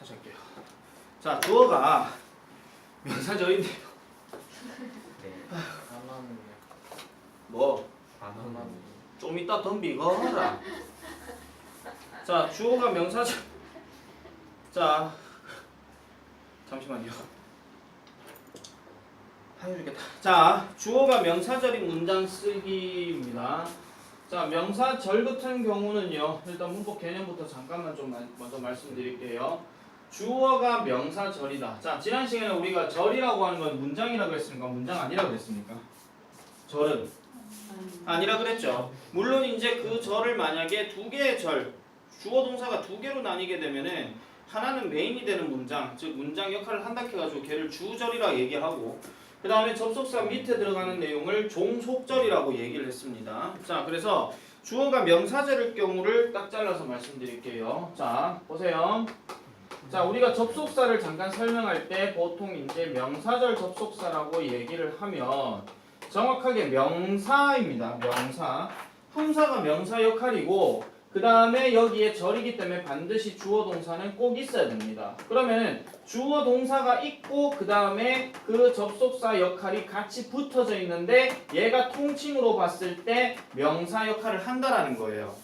다시 할게요. 자, 주어가 명사절인데요. 네. 안 하는데. 뭐? 안 하는데. 좀 이따 덤비거라. 자, 주어가 명사절. 자, 잠시만요. 해주겠다. 자, 주어가 명사절인 문장 쓰기입니다. 자, 명사절 같은 경우는요. 일단 문법 개념부터 잠깐만 좀 먼저 말씀드릴게요. 주어가 명사절이다. 자, 지난 시간에 우리가 절이라고 하는 건 문장이라고 했습니까? 문장 아니라고 했습니까? 절은 아니라 그랬죠. 물론 이제 그 절을 만약에 두 개의 절, 주어 동사가 두 개로 나뉘게 되면은 하나는 메인이 되는 문장, 즉 문장 역할을 한다 해가지고 걔를 주절이라 얘기하고 그 다음에 접속사 밑에 들어가는 내용을 종속절이라고 얘기를 했습니다. 자, 그래서 주어가 명사절일 경우를 딱 잘라서 말씀드릴게요. 자, 보세요. 자, 우리가 접속사를 잠깐 설명할 때 보통 이제 명사절 접속사라고 얘기를 하면 정확하게 명사입니다. 명사. 품사가 명사 역할이고 그 다음에 여기에 절이기 때문에 반드시 주어 동사는 꼭 있어야 됩니다. 그러면 주어 동사가 있고 그 다음에 그 접속사 역할이 같이 붙어져 있는데 얘가 통칭으로 봤을 때 명사 역할을 한다라는 거예요.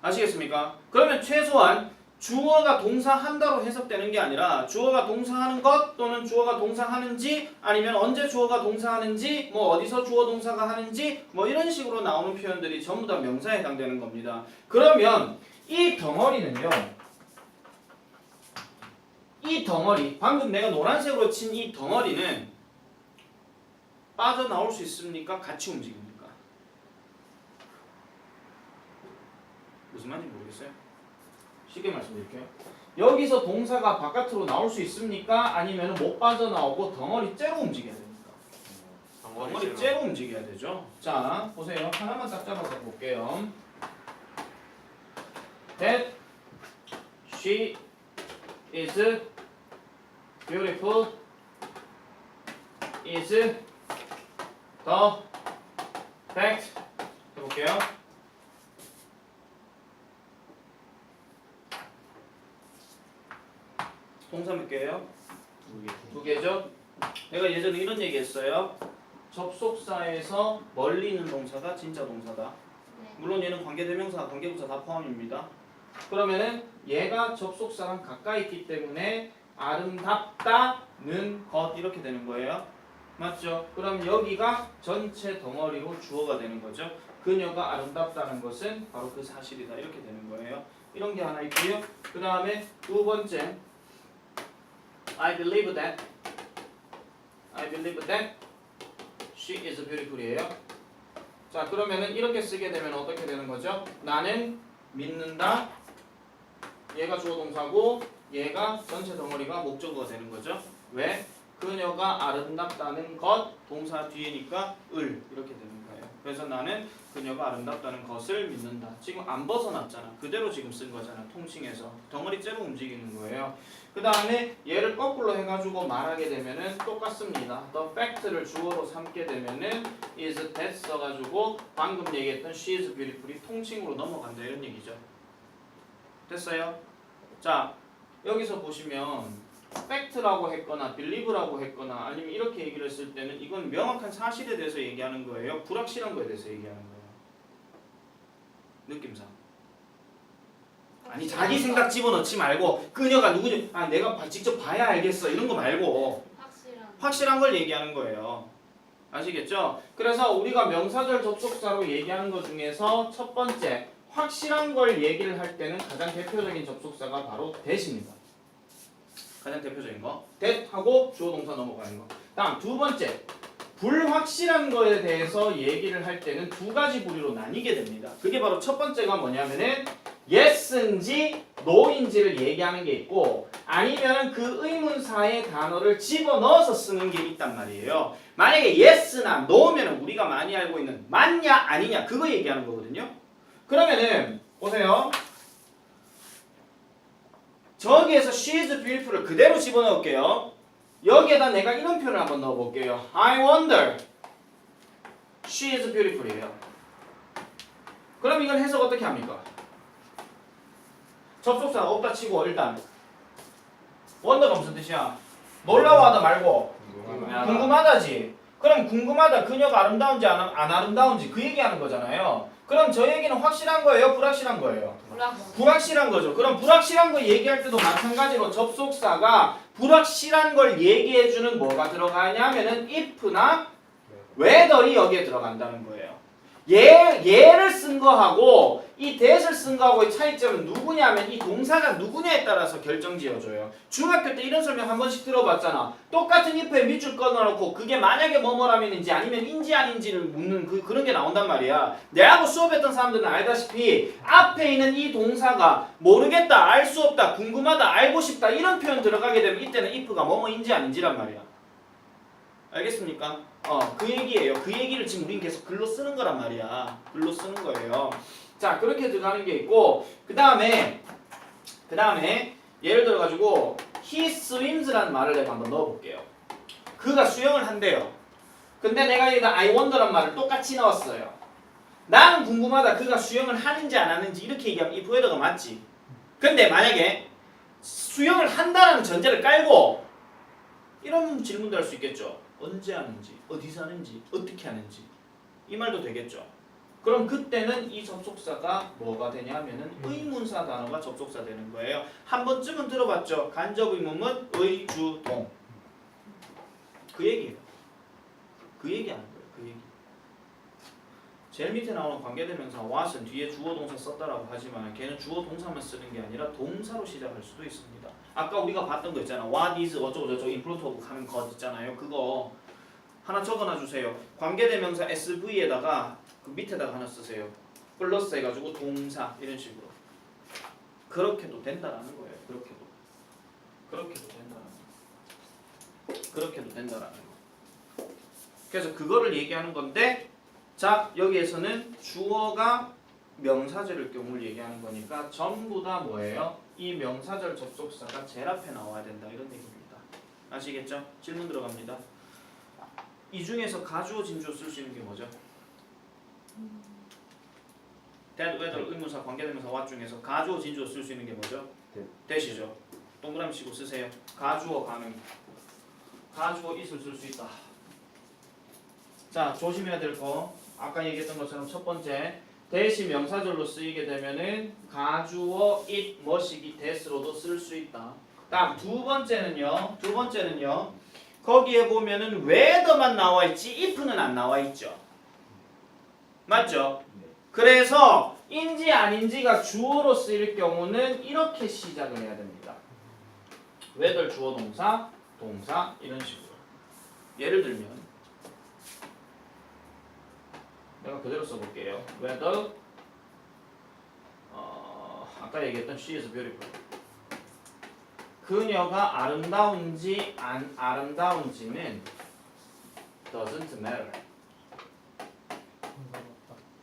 아시겠습니까? 그러면 최소한 주어가 동사한다로 해석되는 게 아니라 주어가 동사하는 것 또는 주어가 동사하는지 아니면 언제 주어가 동사하는지 뭐 어디서 주어 동사가 하는지 뭐 이런 식으로 나오는 표현들이 전부 다 명사에 해당되는 겁니다. 그러면 이 덩어리는요. 이 덩어리 방금 내가 노란색으로 친 이 덩어리는 빠져나올 수 있습니까? 같이 움직입니까? 무슨 말인지 모르겠어요. 쉽게 말씀드릴게요. 여기서 동사가 바깥으로 나올 수 있습니까? 아니면 못 빠져나오고 덩어리 째로 움직여야 됩니까? 덩어리 째로 움직여야 되죠. 자, 보세요. 하나만 딱 잡아서 볼게요. That she is beautiful is the fact. 해볼게요. 동사 몇 개예요? 두 개죠? 내가 예전에 이런 얘기 했어요. 접속사에서 멀리 있는 동사가 진짜 동사다. 물론 얘는 관계대명사, 관계부사 다 포함입니다. 그러면은 얘가 접속사랑 가까이 있기 때문에 아름답다는 것 이렇게 되는 거예요. 맞죠? 그럼 여기가 전체 덩어리로 주어가 되는 거죠. 그녀가 아름답다는 것은 바로 그 사실이다. 이렇게 되는 거예요. 이런 게 하나 있고요. 그 다음에 두 번째 I believe that she is beautiful이에요. 자, 그러면은 이렇게 쓰게 되면 어떻게 되는 거죠? 나는 믿는다. 얘가 주어 동사고 얘가 전체 덩어리가 목적어가 되는 거죠. 왜? 그녀가 아름답다는 것 동사 뒤에니까 을 이렇게 되는 거예요. 그래서 나는 그녀가 아름답다는 것을 믿는다. 지금 안 벗어났잖아. 그대로 지금 쓴 거잖아. 통칭해서 덩어리 째로 움직이는 거예요. 그 다음에 얘를 거꾸로 해가지고 말하게 되면은 똑같습니다. The fact를 주어로 삼게 되면은 is that 써가지고 방금 얘기했던 she is beautiful이 통칭으로 넘어간다 이런 얘기죠. 됐어요? 자, 여기서 보시면 fact라고 했거나 believe라고 했거나 아니면 이렇게 얘기를 했을 때는 이건 명확한 사실에 대해서 얘기하는 거예요. 불확실한 거에 대해서 얘기하는 거예요. 느낌상. 아니 자기 생각 집어넣지 말고 그녀가 누구지? 아 내가 직접 봐야 알겠어 이런 거 말고 확실한 걸 얘기하는 거예요. 아시겠죠? 그래서 우리가 명사절 접속사로 얘기하는 것 중에서 첫 번째 확실한 걸 얘기를 할 때는 가장 대표적인 접속사가 바로 that입니다. 가장 대표적인 거 that 하고 주어 동사 넘어가는 거. 다음 두 번째 불확실한 거에 대해서 얘기를 할 때는 두 가지 부류로 나뉘게 됩니다. 그게 바로 첫 번째가 뭐냐면은 yes인지 no인지를 얘기하는 게 있고 아니면 그 의문사의 단어를 집어넣어서 쓰는 게 있단 말이에요. 만약에 yes나 no면 우리가 많이 알고 있는 맞냐 아니냐 그거 얘기하는 거거든요. 그러면은 보세요. 저기에서 she is beautiful을 그대로 집어넣을게요. 여기에다 내가 이런 표현을 한번 넣어볼게요. I wonder she is beautiful이에요. 그럼 이걸 해석 어떻게 합니까? 접속사가 없다 치고 일단 원더가 무슨 뜻이야? 놀라워하다 말고 궁금하다지. 그럼 궁금하다 그녀가 아름다운지 안 아름다운지 그 얘기하는 거잖아요. 그럼 저 얘기는 확실한 거예요? 불확실한 거예요? 불확실한 거죠. 그럼 불확실한 거 얘기할 때도 마찬가지로 접속사가 불확실한 걸 얘기해주는 뭐가 들어가냐면은 if나 whether이 여기에 들어간다는 거예요. 얘를 쓴 거하고 이 that을 쓴 거하고의 차이점은 누구냐면 이 동사가 누구냐에 따라서 결정지어줘요. 중학교 때 이런 설명 한 번씩 들어봤잖아. 똑같은 if에 밑줄 끊어놓고 그게 만약에 뭐뭐라면인지 아니면 인지 아닌지를 묻는 그런 게 나온단 말이야. 내하고 수업했던 사람들은 알다시피 앞에 있는 이 동사가 모르겠다, 알 수 없다, 궁금하다, 알고 싶다 이런 표현 들어가게 되면 이때는 if가 뭐뭐인지 아닌지란 말이야. 알겠습니까? 그 얘기예요. 그 얘기를 지금 우린 계속 글로 쓰는 거란 말이야. 글로 쓰는 거예요. 자, 그렇게 들어가는 게 있고 그 다음에 예를 들어가지고 he swims라는 말을 내가 한번 넣어볼게요. 그가 수영을 한대요. 근데 내가 여기다 I wonder란 말을 똑같이 넣었어요. 나는 궁금하다. 그가 수영을 하는지 안 하는지 이렇게 얘기하면 if whether가 맞지. 근데 만약에 수영을 한다는 전제를 깔고 이런 질문도 할 수 있겠죠. 언제 하는지, 어디서 하는지, 어떻게 하는지 이 말도 되겠죠. 그럼 그때는 이 접속사가 뭐가 되냐면은 의문사 단어가 접속사 되는 거예요. 한 번쯤은 들어봤죠. 간접 의문문 의주동. 그 얘기예요. 그 얘기하는 거예요. 그 얘기. 제일 밑에 나오는 관계대명사 what은 뒤에 주어 동사 썼다라고 하지만 걔는 주어 동사만 쓰는 게 아니라 동사로 시작할 수도 있습니다. 아까 우리가 봤던 거 있잖아. what is 어쩌고 저쩌고 in front of 하는 것 있잖아요. 그거 하나 적어놔 주세요. 관계대명사 SV에다가 그 밑에다가 하나 쓰세요. 플러스 해가지고 동사 이런 식으로. 그렇게도 된다라는 거예요. 그렇게도 된다라는 거. 그래서 그거를 얘기하는 건데, 자 여기에서는 주어가 명사절일 경우를 얘기하는 거니까 전부 다 뭐예요? 이 명사절 접속사가 제일 앞에 나와야 된다 이런 얘기입니다. 아시겠죠? 질문 들어갑니다. 이 중에서 가주어 진주어 쓸 수 있는 게 뭐죠? that, whether, 의문사, 관계대명사, what 중에서 가주어 진주어 쓸 수 있는 게 뭐죠? that이죠. 동그라미 치고 쓰세요. 가주어 가능. 가주어 is을 쓸 수 있다. 자 조심해야 될 거. 아까 얘기했던 것처럼 첫 번째 that이 명사절로 쓰이게 되면은 가주어 it, 뭐시기 that으로도 쓸 수 있다. 다음 두 번째는요. 거기에 보면은 whether만 나와 있지 if는 안 나와 있죠. 맞죠? 그래서 인지 아닌지가 주어로 쓰일 경우는 이렇게 시작을 해야 됩니다. whether 주어 동사, 동사 이런 식으로. 예를 들면 내가 그대로 써볼게요. whether 아까 얘기했던 she is beautiful. 그녀가 아름다운지 안 아름다운지는 doesn't matter.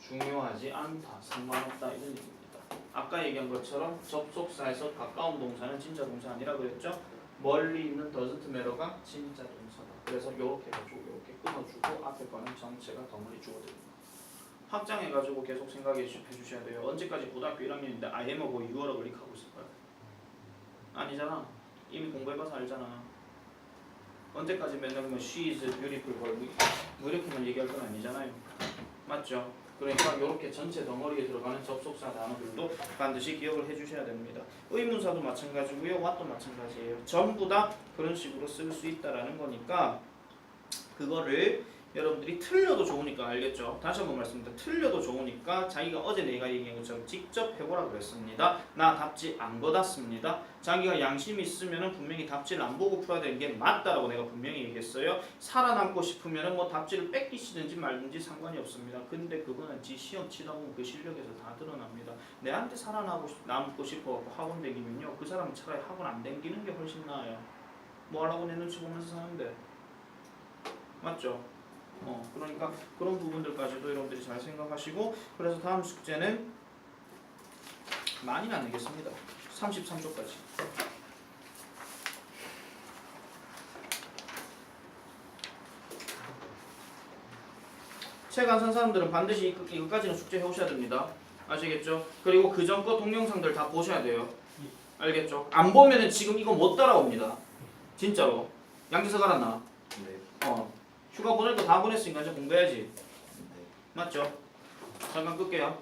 중요하지 않다, 상관없다 이런 얘기입니다. 아까 얘기한 것처럼 접속사에서 가까운 동사는 진짜 동사 아니라 그랬죠? 멀리 있는 doesn't matter가 진짜 동사다. 그래서 이렇게 해가지고 이렇게 끊어주고 앞에 거는 전체가 덩어리 주어드립니다. 확장해가지고 계속 생각해 주셔야 돼요. 언제까지 고등학교 1학년인데 I am하고 you하고 클릭하고 있을 거야? 아니잖아. 이미 공부해봐서 알잖아. 언제까지 맨날 뭐 she is beautiful 뭐 이렇게만 얘기할 건 아니잖아요. 맞죠? 그러니까 이렇게 전체 덩어리에 들어가는 접속사 단어들도 반드시 기억을 해주셔야 됩니다. 의문사도 마찬가지고요. what도 마찬가지예요. 전부 다 그런 식으로 쓸 수 있다라는 거니까 그거를 여러분들이 틀려도 좋으니까 알겠죠? 다시 한번 말씀드립니다. 틀려도 좋으니까 자기가 어제 내가 얘기한 것처럼 직접 해보라고 했습니다. 나 답지 안 받았습니다. 자기가 양심이 있으면 분명히 답지를 안 보고 풀어야 되는 게 맞다라고 내가 분명히 얘기했어요. 살아남고 싶으면 뭐 답지를 뺏기시든지 말든지 상관이 없습니다. 근데 그거는 지 시험 치다 보면 그 실력에서 다 드러납니다. 내한테 살아남고 싶어 학원 다니면요. 그 사람은 차라리 학원 안 다니는 게 훨씬 나아요. 뭐 하라고 내 눈치 보면서 사는데. 맞죠? 그러니까 그런 부분들까지도 여러분들이 잘 생각하시고 그래서 다음 숙제는 많이는 안 내겠습니다. 33쪽까지. 책 안 산 사람들은 반드시 이것까지는 숙제해 오셔야 됩니다. 아시겠죠? 그리고 그 전 거 동영상들 다 보셔야 돼요. 알겠죠? 안 보면은 지금 이거 못 따라옵니다. 진짜로. 양지서 갈았나? 네. 휴가 보낼 거 다 보냈으니까 이제 공부해야지. 네. 맞죠? 잠깐 끌게요.